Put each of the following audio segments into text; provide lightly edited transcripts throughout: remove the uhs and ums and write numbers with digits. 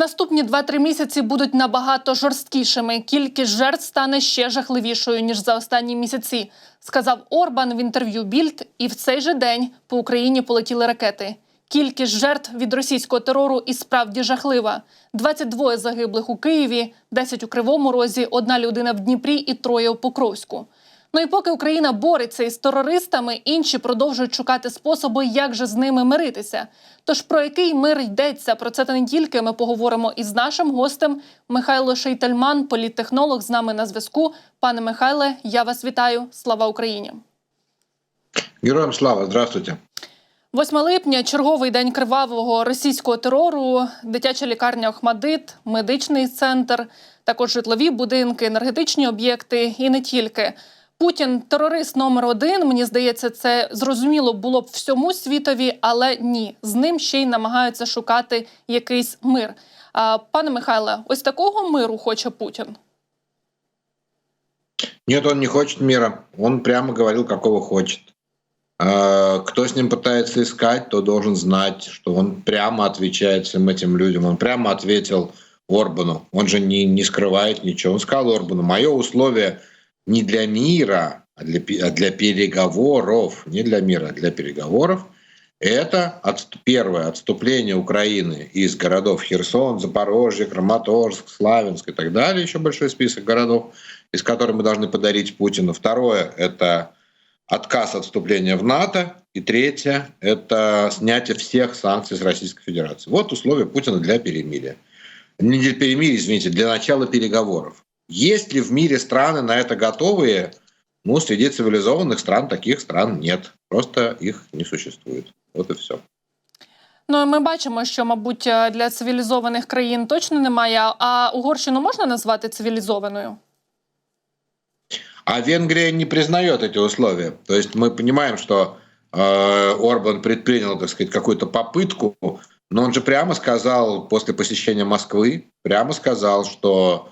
Наступні 2-3 місяці будуть набагато жорсткішими. Кількість жертв стане ще жахливішою, ніж за останні місяці, сказав Орбан в інтерв'ю Більд, і в цей же день по Україні полетіли ракети. Кількість жертв від російського терору і справді жахлива. 22 загиблих у Києві, 10 у Кривому Розі, 1 людина в Дніпрі і 3 у Покровську. Ну і поки Україна бореться із терористами, інші продовжують шукати способи, як же з ними миритися. Тож про який мир йдеться? Про це та не тільки ми поговоримо із нашим гостем. Михайло Шейтельман, політтехнолог, з нами на зв'язку. Пане Михайле, я вас вітаю. Слава Україні! Героям слава! Здравствуйте! 8 липня – черговий день кривавого російського терору, дитяча лікарня «Охмадит», медичний центр, також житлові будинки, енергетичні об'єкти і не тільки. Путін – терорист номер 1, мені здається, це зрозуміло було б всьому світові, але ні, з ним ще й намагаються шукати якийсь мир. Пане Михайле, ось такого миру хоче Путін? Нет, он не хочет мира, он прямо говорил, какого хочет. Кто с ним пытается искать, то должен знать, что он прямо отвечает всем этим людям. Он прямо ответил Орбану. Он же не скрывает ничего. Он сказал Орбану: мое условие не для мира, а для переговоров. Не для мира, а для переговоров. Это первое отступление Украины из городов Херсон, Запорожье, Краматорск, Славянск и так далее. Еще большой список городов, из которых мы должны подарить Путину. Второе — это отказ от вступления в НАТО. И третье — это снятие всех санкций с Российской Федерации. Вот условия Путина для перемирия. Не для перемирия, извините, для начала переговоров. Есть ли в мире страны на это готовые? Ну, среди цивилизованных стран таких стран нет. Просто их не существует. Вот и все. Ну, ми бачимо, що, мабуть, для цивілізованих країн точно немає. А Угорщину можна назвати цивілізованою? А Венгрия не признает эти условия. То есть мы понимаем, что Орбан предпринял, так сказать, какую-то попытку, но он же прямо сказал после посещения Москвы, прямо сказал, что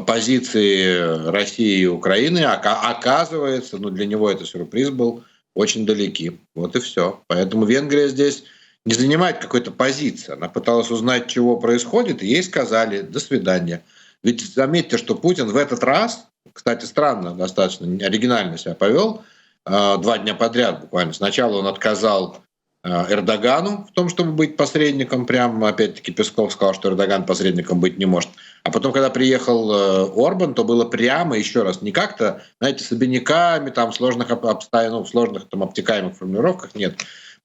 позиции России и Украины, оказывается, ну для него это сюрприз был, очень далеки. Вот и все. Поэтому Венгрия здесь не занимает какой-то позиции. Она пыталась узнать, чего происходит, и ей сказали: до свидания. Ведь заметьте, что Путин в этот раз, кстати, странно, достаточно оригинально себя повел, 2 дня подряд буквально. Сначала он отказал Эрдогану в том, чтобы быть посредником. Прямо, опять-таки, Песков сказал, что Эрдоган посредником быть не может. А потом, когда приехал Орбан, то было прямо, еще раз, не как-то, знаете, с обиняками, там, сложных там, обтекаемых формулировках, нет.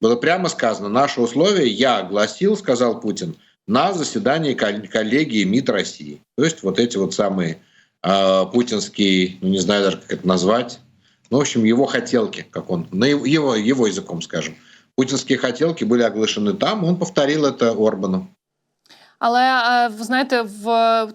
Было прямо сказано: наши условия я огласил, сказал Путин, на заседании коллегии МИД России. То есть вот эти вот самые путинские, ну не знаю даже, как это назвать, ну, в общем, его хотелки, как он, его языком скажем. Путінські хотілки були оголошені там, він повторив це Орбану. Але, ви знаєте,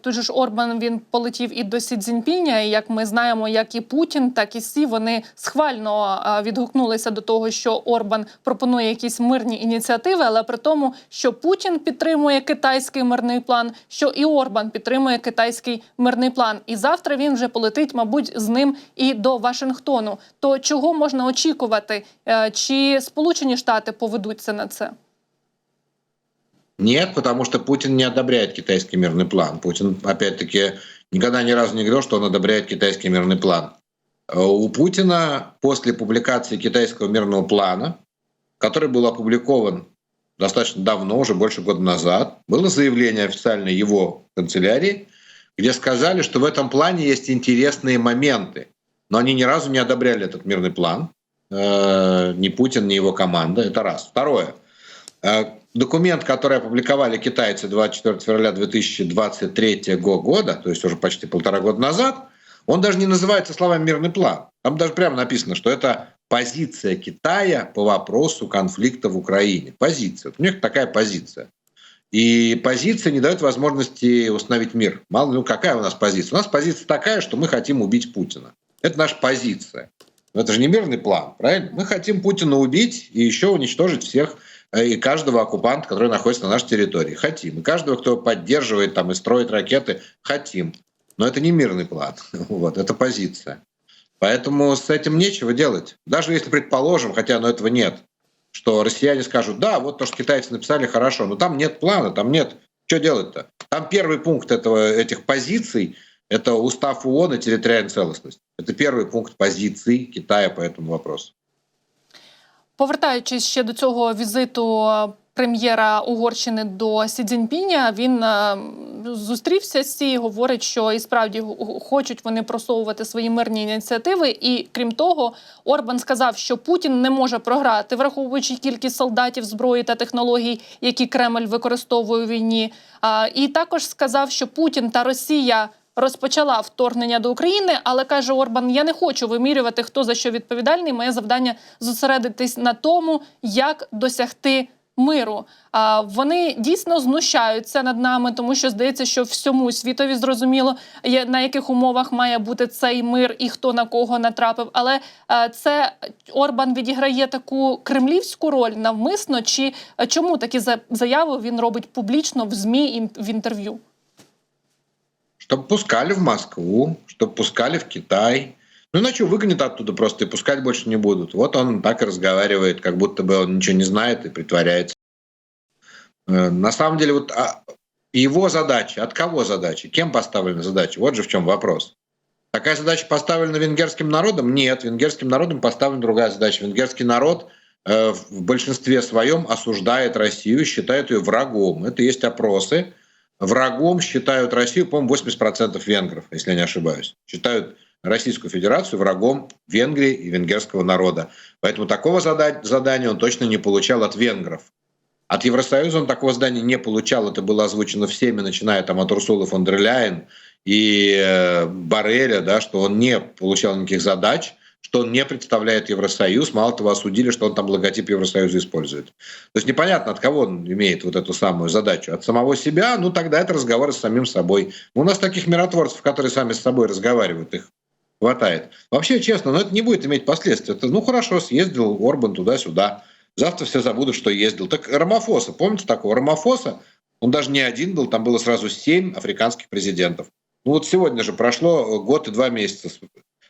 той же ж Орбан, він полетів і до Сі Цзіньпіня, і як ми знаємо, як і Путін, так і Сі, вони схвально відгукнулися до того, що Орбан пропонує якісь мирні ініціативи, але при тому, що Путін підтримує китайський мирний план, що і Орбан підтримує китайський мирний план. І завтра він вже полетить, мабуть, з ним і до Вашингтону. То чого можна очікувати? Чи Сполучені Штати поведуться на це? Нет, потому что Путин не одобряет китайский мирный план. Путин, опять-таки, никогда ни разу не говорил, что он одобряет китайский мирный план. У Путина после публикации китайского мирного плана, который был опубликован достаточно давно, уже больше года назад, было заявление официальной его канцелярии, где сказали, что в этом плане есть интересные моменты. Но они ни разу не одобряли этот мирный план. Ни Путин, ни его команда. Это раз. Второе. Документ, который опубликовали китайцы 24 февраля 2023 года, то есть уже почти 1,5 года назад, он даже не называется словами «мирный план». Там даже прямо написано, что это позиция Китая по вопросу конфликта в Украине. Позиция. Вот у них такая позиция. И позиция не дает возможности установить мир. Мало ли, какая у нас позиция? У нас позиция такая, что мы хотим убить Путина. Это наша позиция. Но это же не мирный план, правильно? Мы хотим Путина убить и еще уничтожить всех и каждого оккупанта, который находится на нашей территории. Хотим. И каждого, кто поддерживает там, и строит ракеты, хотим. Но это не мирный план. Вот, это позиция. Поэтому с этим нечего делать. Даже если предположим, хотя этого нет, что россияне скажут: да, вот то, что китайцы написали, хорошо, но там нет плана, там нет. Что делать-то? Там первый пункт этих позиций – это устав ООН и территориальная целостность. Это первый пункт позиций Китая по этому вопросу. Повертаючись ще до цього візиту прем'єра Угорщини до Сі Цзіньпіня, він зустрівся з Сі, говорить, що і справді хочуть вони просовувати свої мирні ініціативи. І крім того, Орбан сказав, що Путін не може програти, враховуючи кількість солдатів, зброї та технологій, які Кремль використовує у війні. І також сказав, що Путін та Росія розпочала вторгнення до України, але, каже Орбан, я не хочу вимірювати, хто за що відповідальний. Моє завдання зосередитись на тому, як досягти миру. Вони дійсно знущаються над нами, тому що здається, що всьому світові зрозуміло, на яких умовах має бути цей мир і хто на кого натрапив. Але це Орбан відіграє таку кремлівську роль навмисно, чи чому такі заяви він робить публічно в ЗМІ і в інтерв'ю? Чтобы пускали в Москву, чтобы пускали в Китай. Ну, иначе выгонят оттуда просто и пускать больше не будут. Вот он так и разговаривает, как будто бы он ничего не знает и притворяется. На самом деле, вот его задача, от кого задача, кем поставлена задача? Вот же в чем вопрос. Такая задача поставлена венгерским народом? Нет, венгерским народом поставлена другая задача. Венгерский народ в большинстве своем осуждает Россию, считает ее врагом. Это есть опросы. Врагом считают Россию, по-моему, 80% венгров, если я не ошибаюсь. Считают Российскую Федерацию врагом Венгрии и венгерского народа. Поэтому такого задания он точно не получал от венгров. От Евросоюза он такого задания не получал. Это было озвучено всеми, начиная там, от Урсулы фон дер Ляйен и Борреля, да, что он не получал никаких задач, что он не представляет Евросоюз. Мало того, осудили, что он там логотип Евросоюза использует. То есть непонятно, от кого он имеет вот эту самую задачу. От самого себя? Ну, тогда это разговоры с самим собой. У нас таких миротворцев, которые сами с собой разговаривают, их хватает. Вообще, честно, но это не будет иметь последствий. Это, ну, хорошо, съездил Орбан туда-сюда. Завтра все забудут, что ездил. Так Рамафоса, помните такого? Рамафоса, он даже не один был, там было сразу 7 африканских президентов. Ну, вот сегодня же прошло год и 2 месяца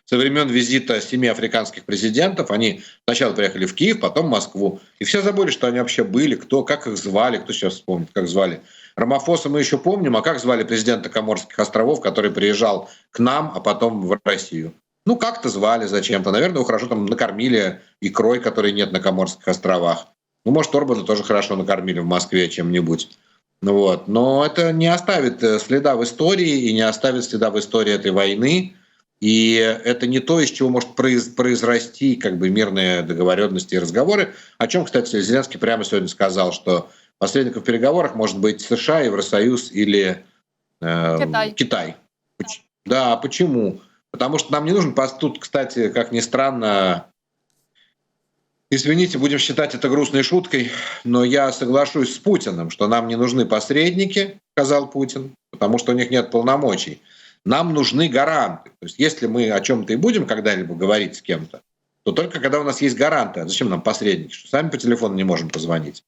со времен визита 7 африканских президентов. Они сначала приехали в Киев, потом в Москву. И все забыли, что они вообще были, кто, как их звали, кто сейчас вспомнит, как звали. Рамафоса мы еще помним, а как звали президента Коморских островов, который приезжал к нам, а потом в Россию? Ну, как-то звали зачем-то. Наверное, его хорошо там накормили икрой, которой нет на Коморских островах. Ну, может, Орбана тоже хорошо накормили в Москве чем-нибудь. Вот. Но это не оставит следа в истории и не оставит следа в истории этой войны. И это не то, из чего может произрасти как бы мирные договоренности и разговоры. О чем, кстати, Зеленский прямо сегодня сказал, что посредником в переговорах может быть США, Евросоюз или Китай. Да, почему? Потому что нам не нужен... Тут, кстати, как ни странно, извините, будем считать это грустной шуткой, но я соглашусь с Путиным, что нам не нужны посредники, сказал Путин, потому что у них нет полномочий. Нам нужны гаранты. То есть если мы о чем-то и будем когда-либо говорить с кем-то, то только когда у нас есть гаранты. А зачем нам посредники? Что сами по телефону не можем позвонить.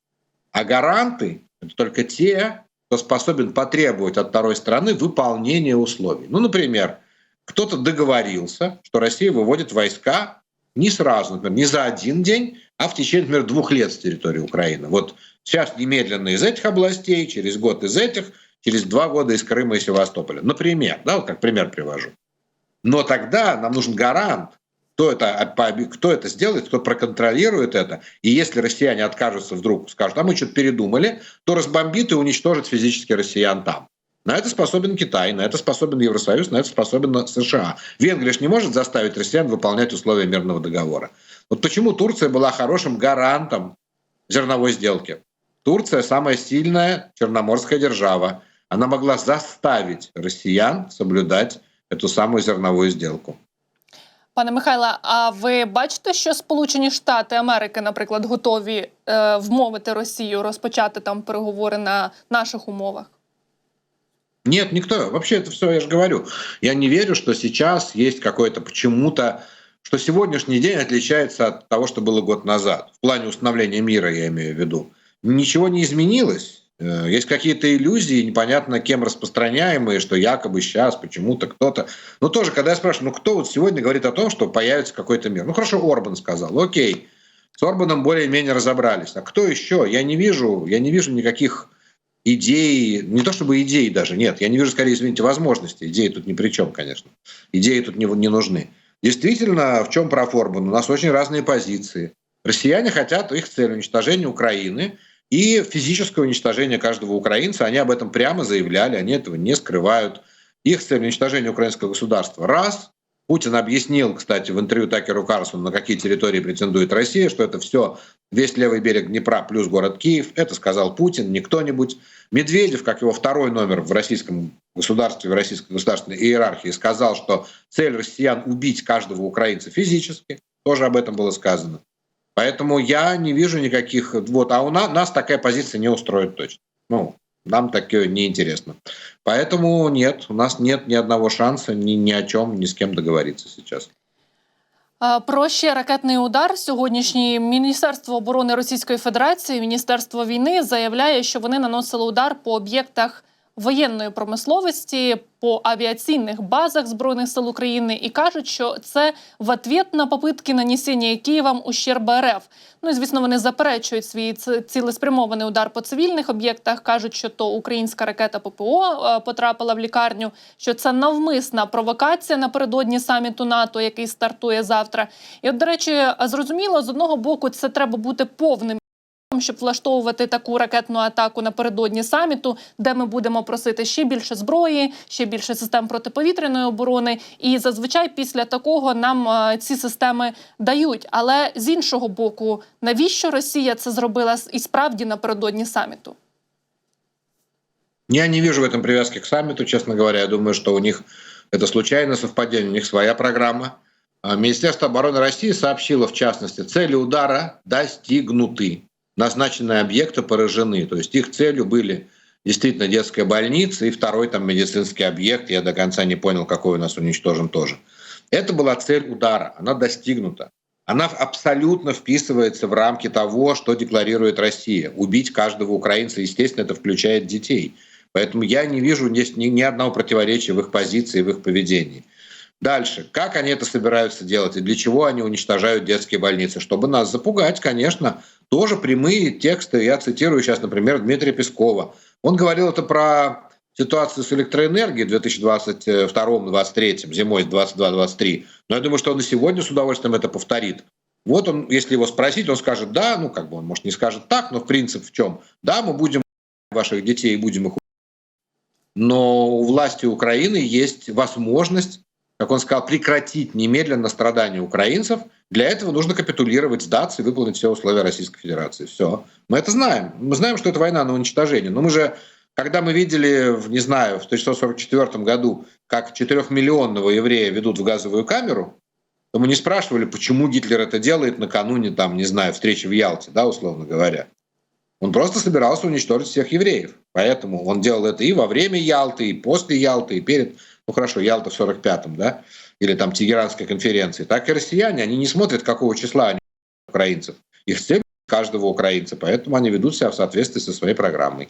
А гаранты – это только те, кто способен потребовать от второй стороны выполнения условий. Ну, например, кто-то договорился, что Россия выводит войска не сразу, например, не за один день, а в течение, например, 2 лет с территории Украины. Вот сейчас немедленно из этих областей, через год из этих, через 2 года из Крыма и Севастополя. Например, да, вот как пример привожу. Но тогда нам нужен гарант, кто это сделает, кто проконтролирует это. И если россияне откажутся вдруг, скажут, а мы что-то передумали, то разбомбит и уничтожит физически россиян там. На это способен Китай, на это способен Евросоюз, на это способен США. Венгрия же не может заставить россиян выполнять условия мирного договора. Вот почему Турция была хорошим гарантом зерновой сделки. Турция самая сильная черноморская держава. Она могла заставить россиян соблюдать эту самую зерновую сделку. Пане Михайле, а ви бачите, що Сполучені Штати Америки, наприклад, готові вмовити Росію розпочати там переговори на наших умовах? Нет, никто. Вообще это все, я же говорю. Я не верю, что сейчас есть какое-то почему-то, что сегодняшний день отличается от того, что было год назад. В плане установления мира, я имею в виду. Ничего не изменилось. Есть какие-то иллюзии, непонятно кем распространяемые, что якобы сейчас почему-то кто-то... Но тоже, когда я спрашиваю, ну кто вот сегодня говорит о том, что появится какой-то мир? Ну хорошо, Орбан сказал, окей, с Орбаном более-менее разобрались. А кто еще? Я не вижу никаких идеи, не то чтобы идеи даже, нет, я не вижу, скорее, извините, возможности. Идеи тут ни при чем, конечно. Идеи тут не нужны. Действительно, в чем прав Орбан? У нас очень разные позиции. Россияне хотят, их цель уничтожения Украины и физическое уничтожение каждого украинца. Они об этом прямо заявляли, они этого не скрывают. Их цель уничтожения украинского государства. Раз. Путин объяснил, кстати, в интервью Такеру Карлсону, на какие территории претендует Россия, что это все весь левый берег Днепра плюс город Киев. Это сказал Путин, не кто-нибудь. Медведев, как его второй номер в российском государстве, в российской государственной иерархии, сказал, что цель россиян убить каждого украинца физически. Тоже об этом было сказано. Поэтому я не вижу никаких... Вот, а нас такая позиция не устроит точно. Нам такое неинтересно. Поэтому нет, у нас нет ни одного шанса ни о чем, ни с кем договориться сейчас. Про ще ракетний удар сьогоднішній Міністерство оборони Російської Федерації, Міністерство війни заявляє, що вони наносили удар по об'єктах воєнної промисловості, по авіаційних базах Збройних сил України і кажуть, що це в ответ на попитки нанесення Києвом ущерба РФ. Ну і, звісно, вони заперечують свій цілеспрямований удар по цивільних об'єктах, кажуть, що то українська ракета ППО потрапила в лікарню, що це навмисна провокація напередодні саміту НАТО, який стартує завтра. І от, до речі, зрозуміло, з одного боку, це треба бути повним, щоб влаштовувати таку ракетну атаку напередодні саміту, де ми будемо просити ще більше зброї, ще більше систем протиповітряної оборони. І зазвичай після такого нам ці системи дають. Але з іншого боку, навіщо Росія це зробила і справді напередодні саміту? Я не вижу в этом привязки к саммиту, честно говоря. Я думаю, что у них это случайное совпадение, у них своя программа. Министерство обороны России сообщило, в частности, цели удара достигнуты. Назначенные объекты поражены. То есть их целью были действительно детская больница и второй там медицинский объект. Я до конца не понял, какой у нас уничтожен тоже. Это была цель удара. Она достигнута. Она абсолютно вписывается в рамки того, что декларирует Россия. Убить каждого украинца, естественно, это включает детей. Поэтому я не вижу здесь ни одного противоречия в их позиции, в их поведении. Дальше. Как они это собираются делать и для чего они уничтожают детские больницы? Чтобы нас запугать, конечно. Тоже прямые тексты. Я цитирую сейчас, например, Дмитрия Пескова. Он говорил это про ситуацию с электроэнергией в 2022-2023, зимой 2022-2023. Но я думаю, что он и сегодня с удовольствием это повторит. Вот он, если его спросить, он скажет, да, он, может, не скажет так, но в принцип в чем? Да, мы будем ваших детей, будем их... Но у власти Украины есть возможность, как он сказал, прекратить немедленно страдания украинцев. Для этого нужно капитулировать, сдаться и выполнить все условия Российской Федерации. Все. Мы это знаем. Мы знаем, что это война на уничтожение. Но мы же, когда мы видели, не знаю, в 1944 году, как 4-миллионного еврея ведут в газовую камеру, то мы не спрашивали, почему Гитлер это делает накануне, там, не знаю, встречи в Ялте, да, условно говоря. Он просто собирался уничтожить всех евреев. Поэтому он делал это и во время Ялты, и после Ялты, и перед... Ялта в 45-м, да, или там Тегеранской конференции, так и россияне, они не смотрят, какого числа они украинцев. Их цель каждого украинца, поэтому они ведут себя в соответствии со своей программой.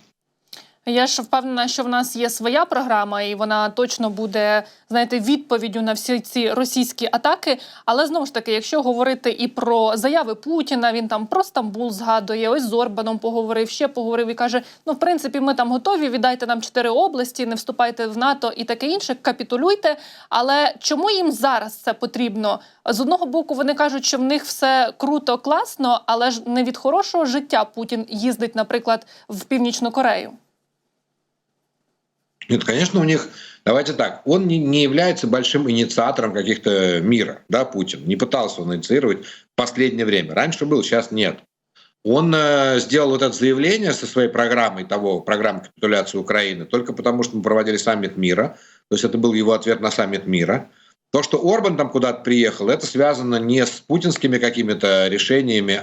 Я ж впевнена, що в нас є своя програма, і вона точно буде, знаєте, відповіддю на всі ці російські атаки. Але, знову ж таки, якщо говорити і про заяви Путіна, він там про Стамбул згадує, ось з Орбаном поговорив, ще поговорив і каже, в принципі, ми там готові, віддайте нам 4 області, не вступайте в НАТО і таке інше, капітулюйте. Але чому їм зараз це потрібно? З одного боку, вони кажуть, що в них все круто, класно, але ж не від хорошого життя Путін їздить, наприклад, в Північну Корею. Нет, конечно, у них, давайте так, он не является большим инициатором каких-то мира, да, Путин. Не пытался он инициировать в последнее время. Раньше был, сейчас нет. Он сделал вот это заявление со своей программой, программы капитуляции Украины, только потому, что мы проводили саммит мира. То есть это был его ответ на саммит мира. То, что Орбан там куда-то приехал, это связано не с путинскими какими-то решениями,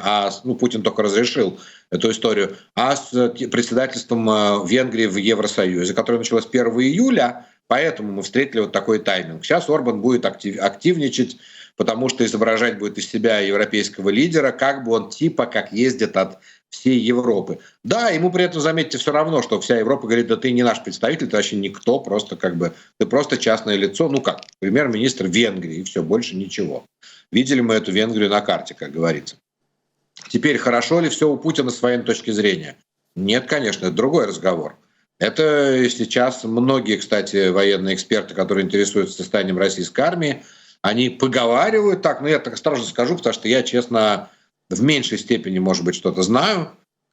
Путин только разрешил эту историю, а с председательством Венгрии в Евросоюзе, которое началось 1 июля, поэтому мы встретили вот такой тайминг. Сейчас Орбан будет активничать, потому что изображать будет из себя европейского лидера, как бы он типа как ездит от всей Европы. Да, ему при этом, заметьте, все равно, что вся Европа говорит, да ты не наш представитель, ты вообще никто, просто ты просто частное лицо, премьер-министр Венгрии, и все, больше ничего. Видели мы эту Венгрию на карте, как говорится. Теперь, хорошо ли все у Путина с военной точки зрения? Нет, конечно, это другой разговор. Это сейчас многие, кстати, военные эксперты, которые интересуются состоянием российской армии, они поговаривают так, но я так осторожно скажу, потому что я, честно, в меньшей степени, может быть, что-то знаю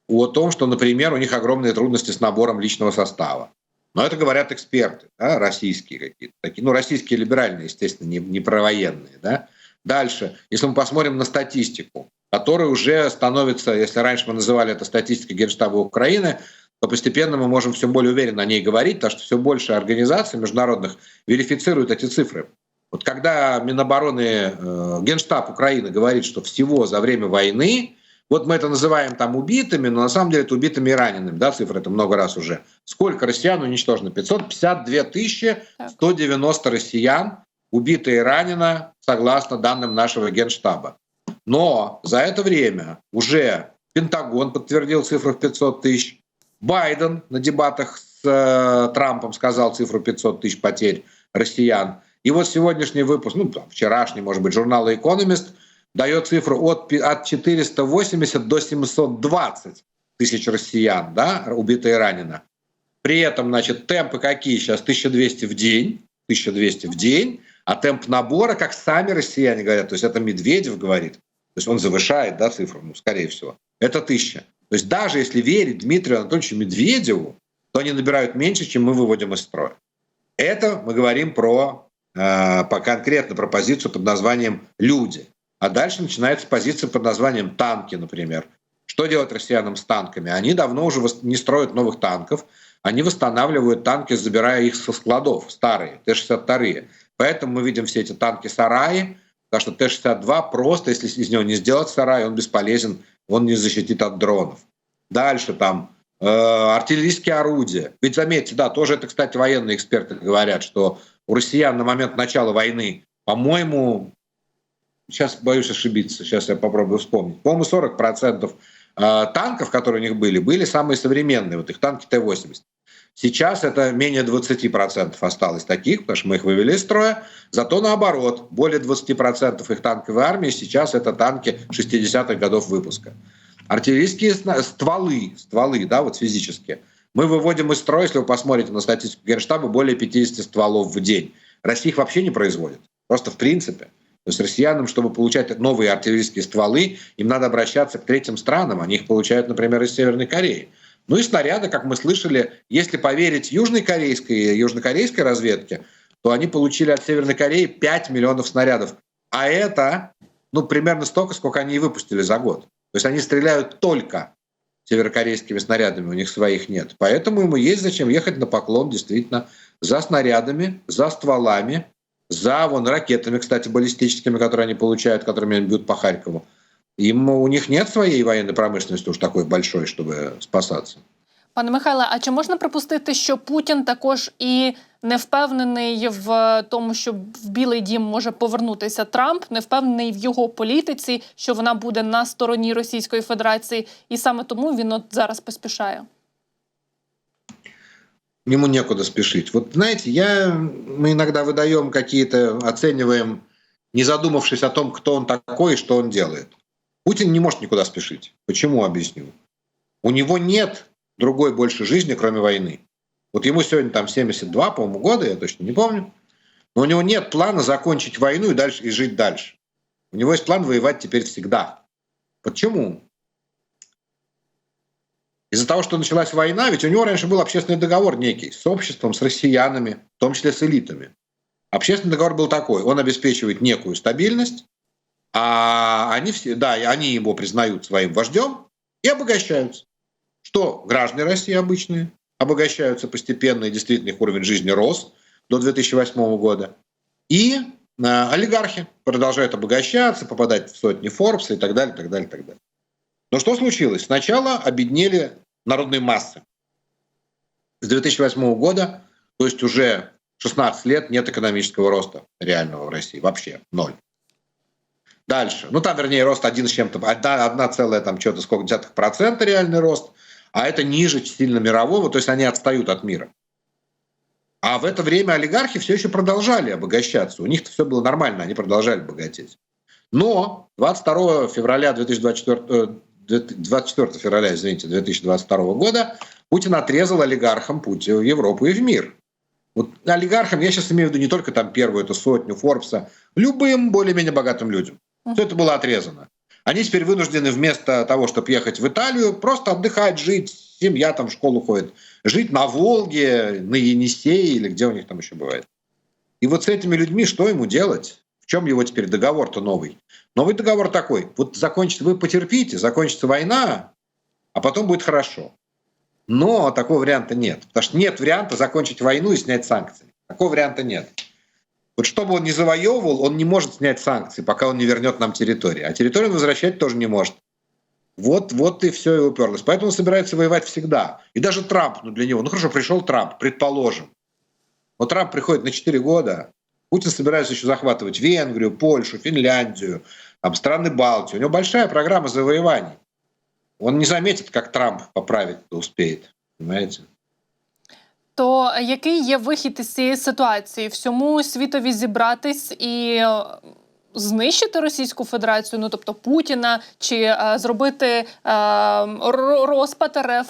о том, что, например, у них огромные трудности с набором личного состава. Но это говорят эксперты, да, российские какие-то такие, ну, российские либеральные, естественно, не провоенные, да. Дальше, если мы посмотрим на статистику, которая уже становится, если раньше мы называли это статистикой Генштаба Украины, то постепенно мы можем все более уверенно о ней говорить, потому что все больше организаций международных верифицируют эти цифры. Вот когда Минобороны, Генштаб Украины говорит, что всего за время войны, вот мы это называем там убитыми, но на самом деле это убитыми и ранеными, да, цифры это много раз уже. Сколько россиян уничтожено? 552 190 россиян убито и ранено, согласно данным нашего Генштаба. Но за это время уже Пентагон подтвердил цифру в 500 тысяч, Байден на дебатах с Трампом сказал цифру 500 тысяч потерь россиян. И вот сегодняшний выпуск, ну, вчерашний, может быть, журнала «Экономист» дает цифру от 480 до 720 тысяч россиян, да, убито и ранено. При этом, значит, темпы какие сейчас? 1200 в день, 1200 в день, а темп набора, как сами россияне говорят, то есть это Медведев говорит, то есть он завышает, да, цифру, ну, скорее всего, это 1000. То есть даже если верить Дмитрию Анатольевичу Медведеву, то они набирают меньше, чем мы выводим из строя. Это мы говорим конкретно про позицию под названием «люди». А дальше начинается позиция под названием «танки», например. Что делать россиянам с танками? Они давно уже не строят новых танков, они восстанавливают танки, забирая их со складов, старые, Т-62. Поэтому мы видим все эти танки-сараи, потому что Т-62 просто, если из него не сделать сарай, он бесполезен, он не защитит от дронов. Дальше там артиллерийские орудия. Ведь заметьте, да, тоже это, кстати, военные эксперты говорят, что у россиян на момент начала войны, по-моему, сейчас боюсь ошибиться, сейчас я попробую вспомнить, по-моему, 40% танков, которые у них были самые современные, вот их танки Т-80. Сейчас это менее 20% осталось таких, потому что мы их вывели из строя. Зато наоборот, более 20% их танковой армии сейчас это танки 60-х годов выпуска. Артиллерийские стволы, да, вот физические, мы выводим из строя, если вы посмотрите на статистику Генштаба, более 50 стволов в день. Россия их вообще не производит, просто в принципе. То есть россиянам, чтобы получать новые артиллерийские стволы, им надо обращаться к третьим странам. Они их получают, например, из Северной Кореи. Ну и снаряды, как мы слышали, если поверить южнокорейской разведке, то они получили от Северной Кореи 5 миллионов снарядов. А это примерно столько, сколько они и выпустили за год. То есть они стреляют только северокорейскими снарядами, у них своих нет. Поэтому ему есть зачем ехать на поклон действительно за снарядами, за стволами, за ракетами, кстати, баллистическими, которые они получают, которыми они бьют по Харькову. У них нет своєї воєнної промисловості уж такої большої, щоб спасатися. Пане Михайле, а чи можна припустити, що Путін також і не впевнений в тому, що в Білий дім може повернутися Трамп, не впевнений в його політиці, що вона буде на стороні Російської Федерації, і саме тому він зараз поспішає? Ему некуда спешить. Вот знаете, мы иногда выдаем какие-то, оцениваем, не задумавшись о том, кто он такой и что он делает. Путин не может никуда спешить. Почему, объясню. У него нет другой больше жизни, кроме войны. Вот ему сегодня там 72, по-моему, года, я точно не помню. Но у него нет плана закончить войну и жить дальше. У него есть план воевать теперь всегда. Почему? Из-за того, что началась война, ведь у него раньше был общественный договор некий с обществом, с россиянами, в том числе с элитами. Общественный договор был такой. Он обеспечивает некую стабильность, а они его признают своим вождем и обогащаются. Что граждане России обычные обогащаются постепенно, и действительно их уровень жизни рос до 2008 года. И олигархи продолжают обогащаться, попадать в сотни Форбса и так далее, так далее, так далее. Но что случилось? Сначала обеднели народные массы. С 2008 года, то есть уже 16 лет, нет экономического роста реального в России. Вообще ноль. Дальше. Там, вернее, рост 1,1% реальный рост, а это ниже сильно мирового, то есть они отстают от мира. А в это время олигархи все еще продолжали обогащаться. У них-то все было нормально, они продолжали богатеть. Но 24 февраля 2022 года Путин отрезал олигархам путь в Европу и в мир. Вот олигархам, я сейчас имею в виду не только там первую эту сотню Форбса, любым более-менее богатым людям. Все это было отрезано. Они теперь вынуждены вместо того, чтобы ехать в Италию, просто отдыхать, жить, семья там в школу ходит, жить на Волге, на Енисее или где у них там еще бывает. И вот с этими людьми что ему делать? В чем его теперь договор-то новый? Новый договор такой: вот закончится, вы потерпите, закончится война, а потом будет хорошо. Но такого варианта нет. Потому что нет варианта закончить войну и снять санкции. Такого варианта нет. Вот что бы он ни завоевывал, он не может снять санкции, пока он не вернет нам территории. А территорию он возвращать тоже не может. Вот и все, и уперлось. Поэтому он собирается воевать всегда. И даже Трамп, для него, хорошо, пришел Трамп, предположим. Вот Трамп приходит на 4 года, Путин собирается еще захватывать Венгрию, Польшу, Финляндию, там, страны Балтии. У него большая программа завоеваний. Он не заметит, как Трамп поправить успеет. Понимаете? То який є вихід із цієї ситуації? Всьому світові зібратись і знищити Російську Федерацію, тобто Путіна, чи зробити розпад РФ?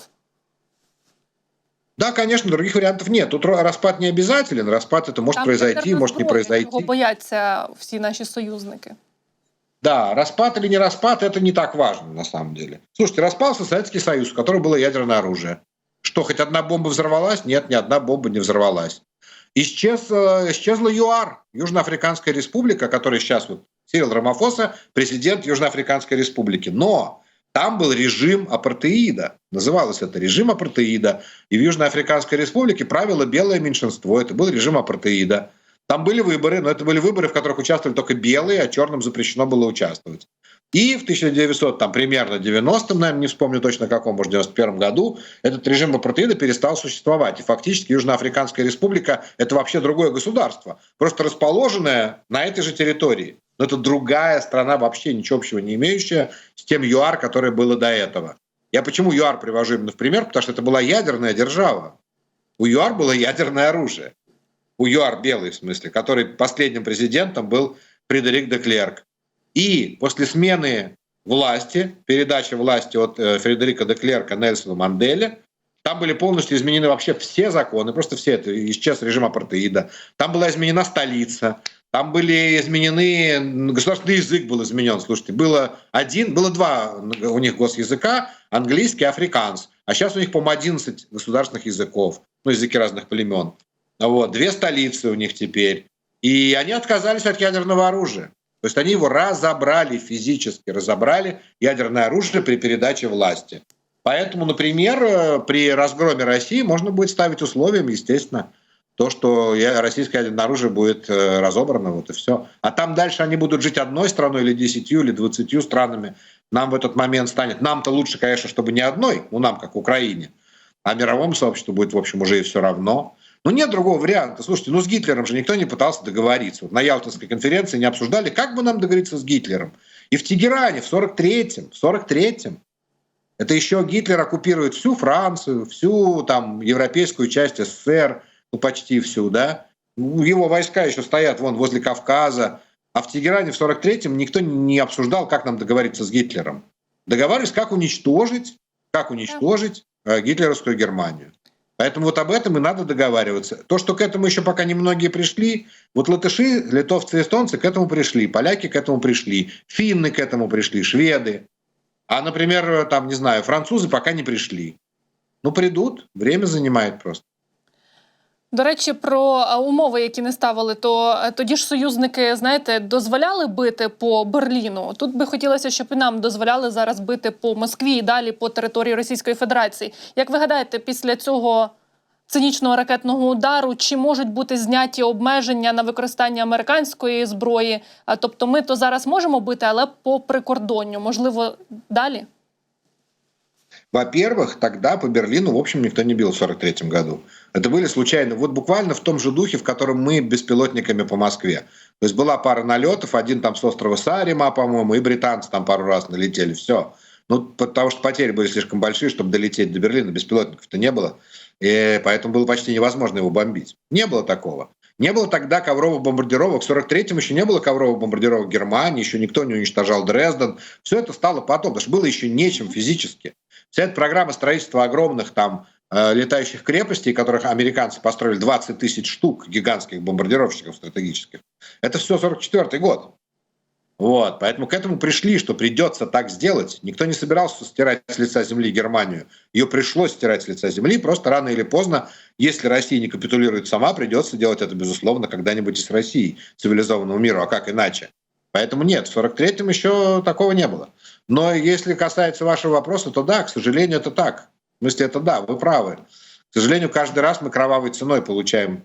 Да, конечно, других вариантов нет. Тут распад не обязателен. Распад это может произойти, может не произойти. Його бояться всі наші союзники. Да, распад или не распад, это не так важно на самом деле. Слушайте, распался Советский Союз, у которого было ядерное оружие. Что, хоть одна бомба взорвалась? Нет, ни одна бомба не взорвалась. Исчезла ЮАР, Южноафриканская республика, которая сейчас вот Сирил Рамафоса, президент Южноафриканской республики. Но там был режим апартеида. Называлось это режим апартеида. И в Южноафриканской республике правило белое меньшинство. Это был режим апартеида. Там были выборы, но это были выборы, в которых участвовали только белые, а черным запрещено было участвовать. И в 1900, там, примерно 90-м, наверное, не вспомню точно каком, может, 91-м году, этот режим апартеида перестал существовать. И фактически Южноафриканская республика – это вообще другое государство, просто расположенное на этой же территории. Но это другая страна, вообще ничего общего не имеющая с тем ЮАР, которое было до этого. Я почему ЮАР привожу именно в пример? Потому что это была ядерная держава. У ЮАР было ядерное оружие. У ЮАР белый, в смысле, который последним президентом был Фредерик де Клерк. И после смены власти, передачи власти от Фредерика де Клерка Нельсону Манделе, там были полностью изменены вообще все законы, просто все это, исчез режим апартеида. Там была изменена столица, там были изменены, государственный язык был изменен, слушайте, было два у них госязыка, английский и африканс, а сейчас у них, по-моему, 11 государственных языков, языки разных племен. Вот, 2 столицы у них теперь. И они отказались от ядерного оружия. То есть они его разобрали, физически разобрали, ядерное оружие при передаче власти. Поэтому, например, при разгроме России можно будет ставить условием, естественно, то, что российское ядерное оружие будет разобрано, вот и все. А там дальше они будут жить одной страной или 10, или 20 странами. Нам в этот момент станет... Нам-то лучше, конечно, чтобы не одной, нам, как Украине, а мировому сообществу будет, в общем, уже и все равно. Но нет другого варианта. Слушайте, с Гитлером же никто не пытался договориться. Вот на Ялтинской конференции не обсуждали, как бы нам договориться с Гитлером. И в Тегеране в 43-м, это еще Гитлер оккупирует всю Францию, всю там европейскую часть СССР, почти всю, да. Его войска еще стоят вон возле Кавказа. А в Тегеране в 43-м никто не обсуждал, как нам договориться с Гитлером. Договаривались, как уничтожить гитлеровскую Германию. Поэтому вот об этом и надо договариваться. То, что к этому еще пока немногие пришли, вот латыши, литовцы, эстонцы к этому пришли, поляки к этому пришли, финны к этому пришли, шведы. А, например, там, не знаю, французы пока не пришли. Придут, время занимает просто. До речі, про умови, які не ставили, то тоді ж союзники, знаєте, дозволяли бити по Берліну. Тут би хотілося, щоб і нам дозволяли зараз бити по Москві і далі по території Російської Федерації. Як ви гадаєте, після цього цинічного ракетного удару, чи можуть бути зняті обмеження на використання американської зброї? Тобто ми то зараз можемо бити, але по прикордонню, можливо, далі? Во-первых, тогда по Берлину, в общем, никто не бил в 1943 году. Это были случайно, вот буквально в том же духе, в котором мы беспилотниками по Москве. То есть была пара налетов, один там с острова Саарима, по-моему, и британцы там пару раз налетели, все. Потому что потери были слишком большие, чтобы долететь до Берлина, беспилотников-то не было, и поэтому было почти невозможно его бомбить. Не было такого. Не было тогда ковровых бомбардировок. В 1943-м еще не было ковровых бомбардировок Германии, еще никто не уничтожал Дрезден. Все это стало потом, потому что было еще нечем физически. Вся эта программа строительства огромных там летающих крепостей, которых американцы построили 20 тысяч штук, гигантских бомбардировщиков стратегических. Это все 1944 год. Вот, поэтому к этому пришли, что придется так сделать. Никто не собирался стирать с лица земли Германию. Ее пришлось стирать с лица земли, просто рано или поздно, если Россия не капитулирует сама, придется делать это, безусловно, когда-нибудь и с Россией, цивилизованному миру, а как иначе? Поэтому нет, в 1943-м еще такого не было. Но если касается вашего вопроса, то да, к сожалению, это так. В смысле, это да, вы правы. К сожалению, каждый раз мы кровавой ценой получаем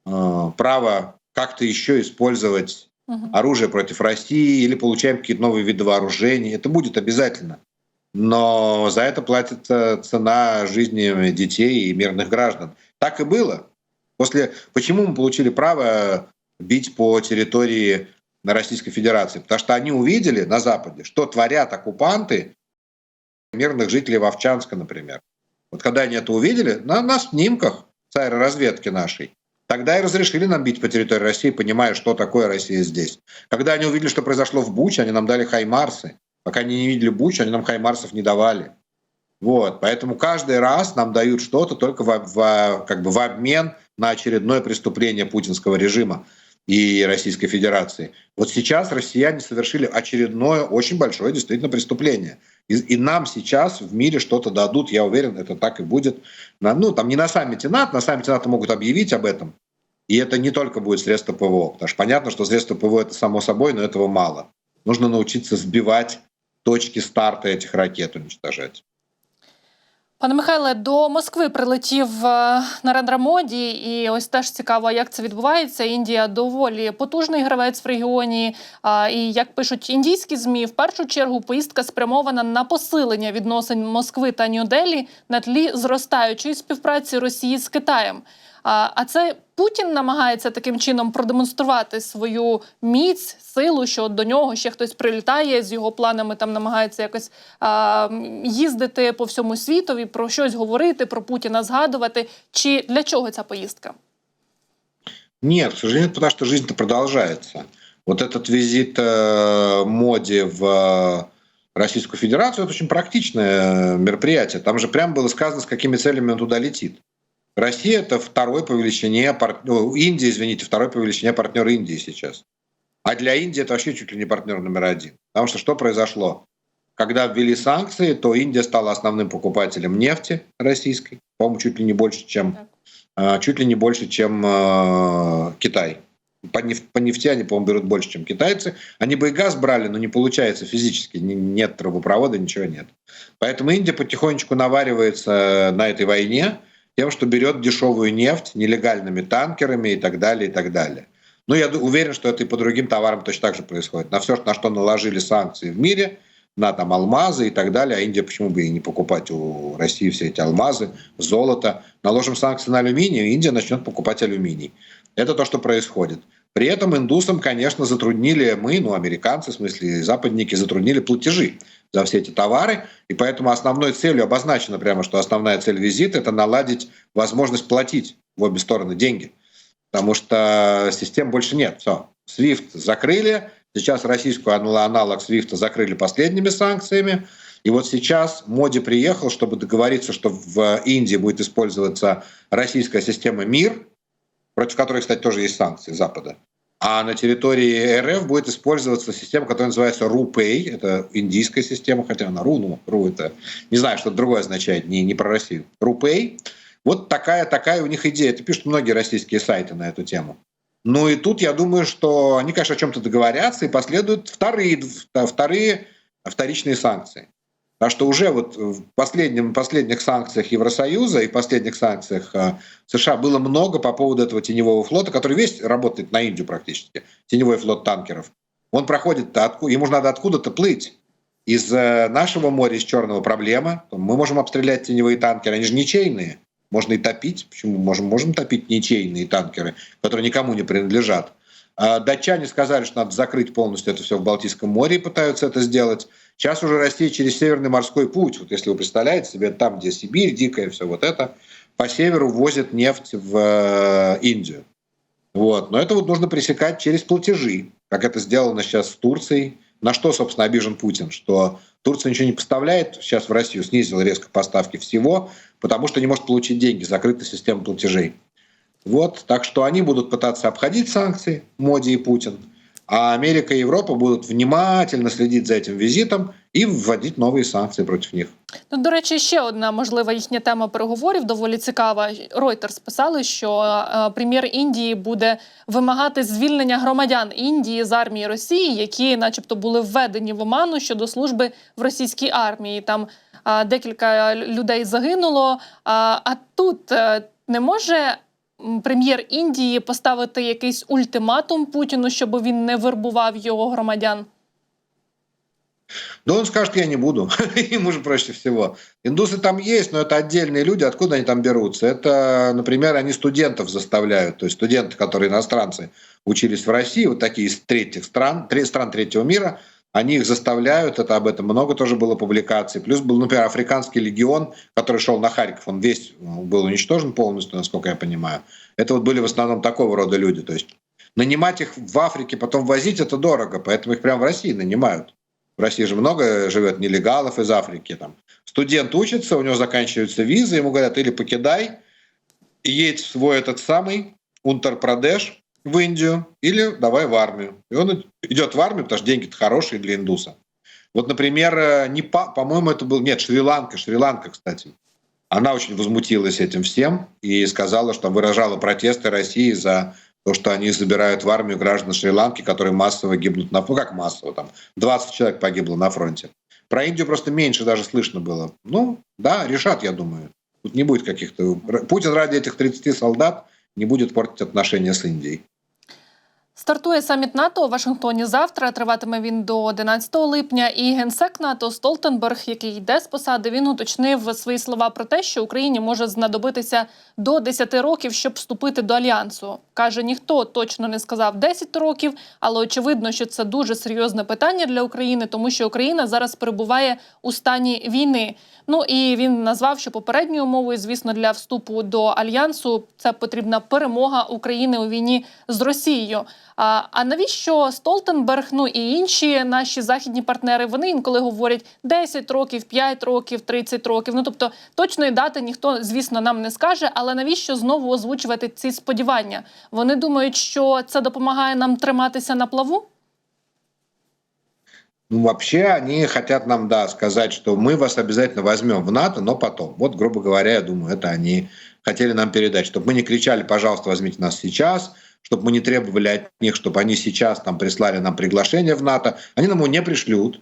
право как-то еще использовать оружие против России или получаем какие-то новые виды вооружений. Это будет обязательно. Но за это платится цена жизни детей и мирных граждан. Так и было. Почему мы получили право бить по территории Российской Федерации? Потому что они увидели на Западе, что творят оккупанты мирных жителей Вовчанска, например. Вот когда они это увидели, на снимках с аэроразведки нашей, тогда и разрешили нам бить по территории России, понимая, что такое Россия здесь. Когда они увидели, что произошло в Буче, они нам дали хаймарсы. Пока они не видели Бучу, они нам хаймарсов не давали. Вот. Поэтому каждый раз нам дают что-то только в обмен на очередное преступление путинского режима и Российской Федерации. Вот сейчас россияне совершили очередное очень большое действительно преступление. И нам сейчас в мире что-то дадут, я уверен, это так и будет. Там не на саммите НАТО, на саммите НАТО могут объявить об этом. И это не только будет средство ПВО. Потому что понятно, что средства ПВО это само собой, но этого мало. Нужно научиться сбивать точки старта этих ракет, уничтожать. Пане Михайле, до Москви прилетів Нарендра Моді, і ось теж цікаво, як це відбувається. Індія доволі потужний гравець в регіоні, і, як пишуть індійські ЗМІ, в першу чергу поїздка спрямована на посилення відносин Москви та Нью-Делі на тлі зростаючої співпраці Росії з Китаєм. А це Путін намагається таким чином продемонструвати свою міць, силу, що до нього ще хтось прилітає з його планами, там намагається якось їздити по всьому світові, про щось говорити, про Путіна згадувати. Чи для чого ця поїздка? Нет, к сожалению, потому что жизнь-то продолжается. Вот этот визит Моди в Российскую Федерацию – это очень практичное мероприятие. Там же прямо было сказано, с какими целями он туда летит. Россия – это второй по величине, Индия, извините, второй по величине партнер Индии сейчас. А для Индии это вообще чуть ли не партнер номер один. Потому что произошло? Когда ввели санкции, то Индия стала основным покупателем нефти российской, по-моему, чуть ли не больше, чем Китай. По нефти они, по-моему, берут больше, чем китайцы. Они бы и газ брали, но не получается физически. Нет трубопровода, ничего нет. Поэтому Индия потихонечку наваривается на этой войне тем, что берет дешевую нефть нелегальными танкерами и так далее, и так далее. Но я уверен, что это и по другим товарам точно так же происходит. На все, на что наложили санкции в мире, на там алмазы и так далее. А Индия почему бы и не покупать у России все эти алмазы, золото. Наложим санкции на алюминий, и Индия начнет покупать алюминий. Это то, что происходит. При этом индусам, конечно, затруднили американцы, в смысле западники, затруднили платежи за все эти товары. И поэтому основной целью обозначено прямо, что основная цель визита – это наладить возможность платить в обе стороны деньги. Потому что систем больше нет. Все. SWIFT закрыли. Сейчас российскую аналог SWIFT закрыли последними санкциями. И вот сейчас Моди приехал, чтобы договориться, что в Индии будет использоваться российская система МИР, против которой, кстати, тоже есть санкции Запада. А на территории РФ будет использоваться система, которая называется RuPay. Это индийская система, хотя она РУ это, не знаю, что-то другое означает, не про Россию. RuPay. Вот такая у них идея. Это пишут многие российские сайты на эту тему. Ну и тут я думаю, что они, конечно, о чем-то договорятся, и последуют вторичные санкции. Потому что уже вот в последних санкциях Евросоюза и в последних санкциях США было много по поводу этого теневого флота, который весь работает на Индию практически, теневой флот танкеров. Он проходит, ему же надо откуда-то плыть. Из нашего моря, из Черного проблема. Мы можем обстрелять теневые танкеры, они же ничейные. Можно и топить. Почему? Можем топить ничейные танкеры, которые никому не принадлежат. Датчане сказали, что надо закрыть полностью это все в Балтийском море, и пытаются это сделать. Сейчас уже Россия через Северный морской путь, вот если вы представляете себе, там, где Сибирь, дикая, все вот это, по северу возят нефть в Индию. Вот. Но это вот нужно пресекать через платежи, как это сделано сейчас с Турцией, На что, собственно, обижен Путин? Что Турция ничего не поставляет сейчас в Россию, снизила резко поставки всего, потому что не может получить деньги, закрыта система платежей. Вот, так что они будут пытаться обходить санкции, Моди и Путин, а Америка и Европа будуть внимательно следить за этим візитом і вводити нові санкції проти них. Ну, до речі, ще одна можлива їхня тема переговорів доволі цікава. Reuters писали, що прем'єр Індії буде вимагати звільнення громадян Індії з армії Росії, які начебто були введені в оману щодо служби в російській армії. Там декілька людей загинуло. А тут не може прем'єр Індії поставити якийсь ультиматум Путіну, щоб він не вербував його громадян? Да он скажет, я не буду. Ему же проще всего. Индусы там есть, но это отдельные люди. Откуда они там берутся? Это, например, они студентов заставляют. То есть студенты, которые иностранцы, учились в России, вот такие из третьих стран, стран третьего мира, они их заставляют, это об этом много тоже было публикаций. Плюс был, например, Африканский легион, который шел на Харьков, он весь был уничтожен полностью, насколько я понимаю. Это вот были в основном такого рода люди. То есть нанимать их в Африке, потом возить, это дорого, поэтому их прямо в России нанимают. В России же много живет нелегалов из Африки. Там. Студент учится, у него заканчиваются визы, ему говорят, или покидай, и едь в свой этот самый Унтар-Прадеш в Индию, или давай в армию. И он идет в армию, потому что деньги-то хорошие для индуса. Вот, например, по-моему, это был... Нет, Шри-Ланка, кстати. Она очень возмутилась этим всем и сказала, что выражала протесты России за то, что они забирают в армию граждан Шри-Ланки, которые массово гибнут на фронте. Ну, как массово? Там 20 человек погибло на фронте. Про Индию просто меньше даже слышно было. Ну, да, решат, я думаю. Тут не будет каких-то... Путин ради этих 30 солдат не будет портить отношения с Индией. Стартує саміт НАТО у Вашингтоні завтра, триватиме він до 11 липня, і генсек НАТО Столтенберг, який йде з посади, він уточнив свої слова про те, що Україні може знадобитися до 10 років, щоб вступити до Альянсу. Каже, ніхто точно не сказав 10 років, але очевидно, що це дуже серйозне питання для України, тому що Україна зараз перебуває у стані війни. Ну і він назвав, що попередньою умовою, звісно, для вступу до Альянсу це потрібна перемога України у війні з Росією. А навіщо Столтенберг, ну і інші наші західні партнери, вони інколи говорять 10 років, 5 років, 30 років. Ну, тобто, точної дати ніхто, звісно, нам не скаже, але навіщо знову озвучувати ці сподівання? Вони думають, що це допомагає нам триматися на плаву? Ну, вообще, они хотят нам, да, сказать, что мы вас обязательно возьмем в НАТО, но потом. Вот, грубо говоря, я думаю, это они хотели нам передать, чтобы мы не кричали, пожалуйста, возьмите нас сейчас, чтобы мы не требовали от них, чтобы они сейчас там прислали нам приглашение в НАТО. Они нам его не пришлют.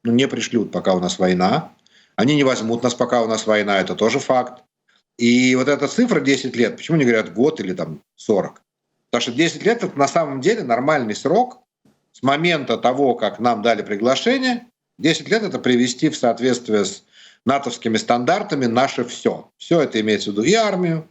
Ну, не пришлют, пока у нас война. Они не возьмут нас, пока у нас война, это тоже факт. И вот эта цифра 10 лет, почему не говорят год или там 40? Потому что 10 лет – это на самом деле нормальный срок. С момента того, как нам дали приглашение, 10 лет – это привести в соответствие с натовскими стандартами наше все. Все это имеется в виду и армию.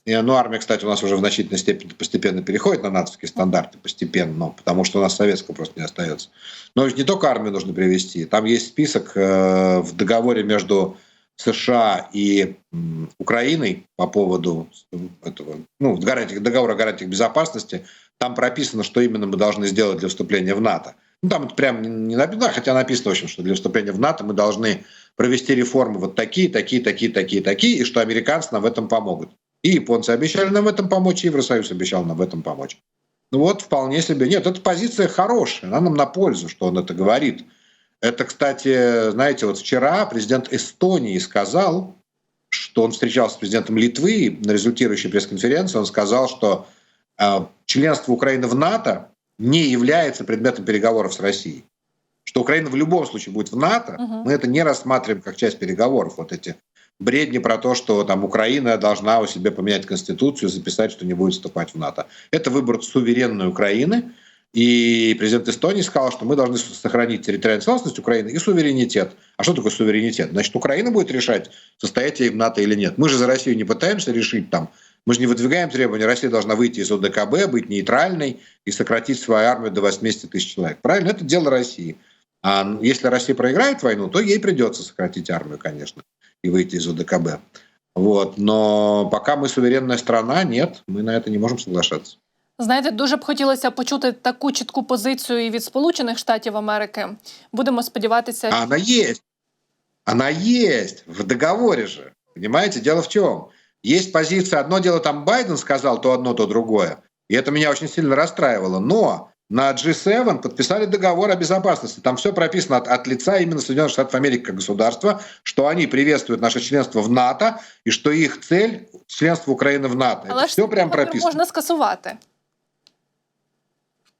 Ну, армия, кстати, у нас уже в значительной степени постепенно переходит на натовские стандарты, постепенно, потому что у нас советского просто не остается. Но ведь не только армию нужно привести. Там есть список в договоре между США и Украиной по поводу этого, ну, договора о гарантиях безопасности. Там прописано, что именно мы должны сделать для вступления в НАТО. Ну, там это прям не написано, хотя написано, в общем, что для вступления в НАТО мы должны провести реформы вот такие, и что американцы нам в этом помогут. И японцы обещали нам в этом помочь, и Евросоюз обещал нам в этом помочь. Ну вот, вполне себе. Нет, эта позиция хорошая, она нам на пользу, что он это говорит. Это, кстати, знаете, вот вчера президент Эстонии сказал, что он встречался с президентом Литвы, на результирующей пресс-конференции он сказал, что членство Украины в НАТО не является предметом переговоров с Россией. Что Украина в любом случае будет в НАТО, мы это не рассматриваем как часть переговоров. Вот эти бредни про то, что там Украина должна у себя поменять конституцию, записать, что не будет вступать в НАТО. Это выбор суверенной Украины. И президент Эстонии сказал, что мы должны сохранить территориальную целостность Украины и суверенитет. А что такое суверенитет? Значит, Украина будет решать, состоять ей в НАТО или нет. Мы же за Россию не пытаемся решить там. Мы же не выдвигаем требования, Россия должна выйти из ОДКБ, быть нейтральной и сократить свою армию до 80 тысяч человек. Правильно? Это дело России. А если Россия проиграет войну, то ей придется сократить армию, конечно, и выйти из ОДКБ. Вот. Но пока мы суверенная страна, нет, мы на это не можем соглашаться. Знаєте, дуже б хотілося почути таку чітку позицію і від Сполучених Штатів Америки. Будемо сподіватися, А она есть. Она есть в договоре же. Понимаете, дело в чем? Есть позиция, одно дело там Байден сказал то одно, то другое. И это меня очень сильно расстраивало. Но на G7 подписали договор о безопасности. Там все прописано от лица именно Соединенных Штатов Америки как государства, что они приветствуют наше членство в НАТО и что их цель – членство Украины в НАТО. але Это ж все цей прям договір прописано. можна скасувати.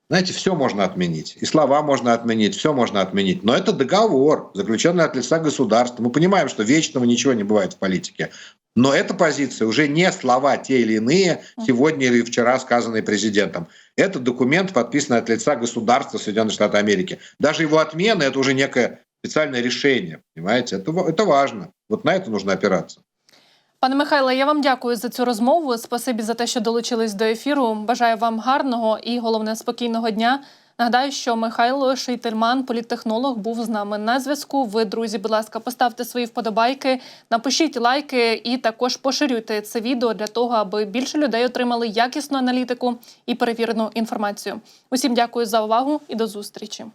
Знаете, все можно отменить. И слова можно отменить, все можно отменить. Но это договор, заключенный от лица государства. Мы понимаем, что вечного ничего не бывает в политике. Но эта позиция уже не слова те или иные, сегодня или вчера сказанные президентом. Это документ, подписанный от лица государства Соединенных Штатов Америки. Даже его отмена – это уже некое специальное решение. Понимаете? Это важно. Вот на это нужно опираться. Пане Михайле, я вам дякую за цю розмову. Спасибі за те, що долучились до ефіру. Бажаю вам гарного і, головне, спокійного дня. Нагадаю, що Михайло Шейтельман, політтехнолог, був з нами на зв'язку. Ви, друзі, будь ласка, поставте свої вподобайки, напишіть лайки і також поширюйте це відео для того, аби більше людей отримали якісну аналітику і перевірену інформацію. Усім дякую за увагу і до зустрічі.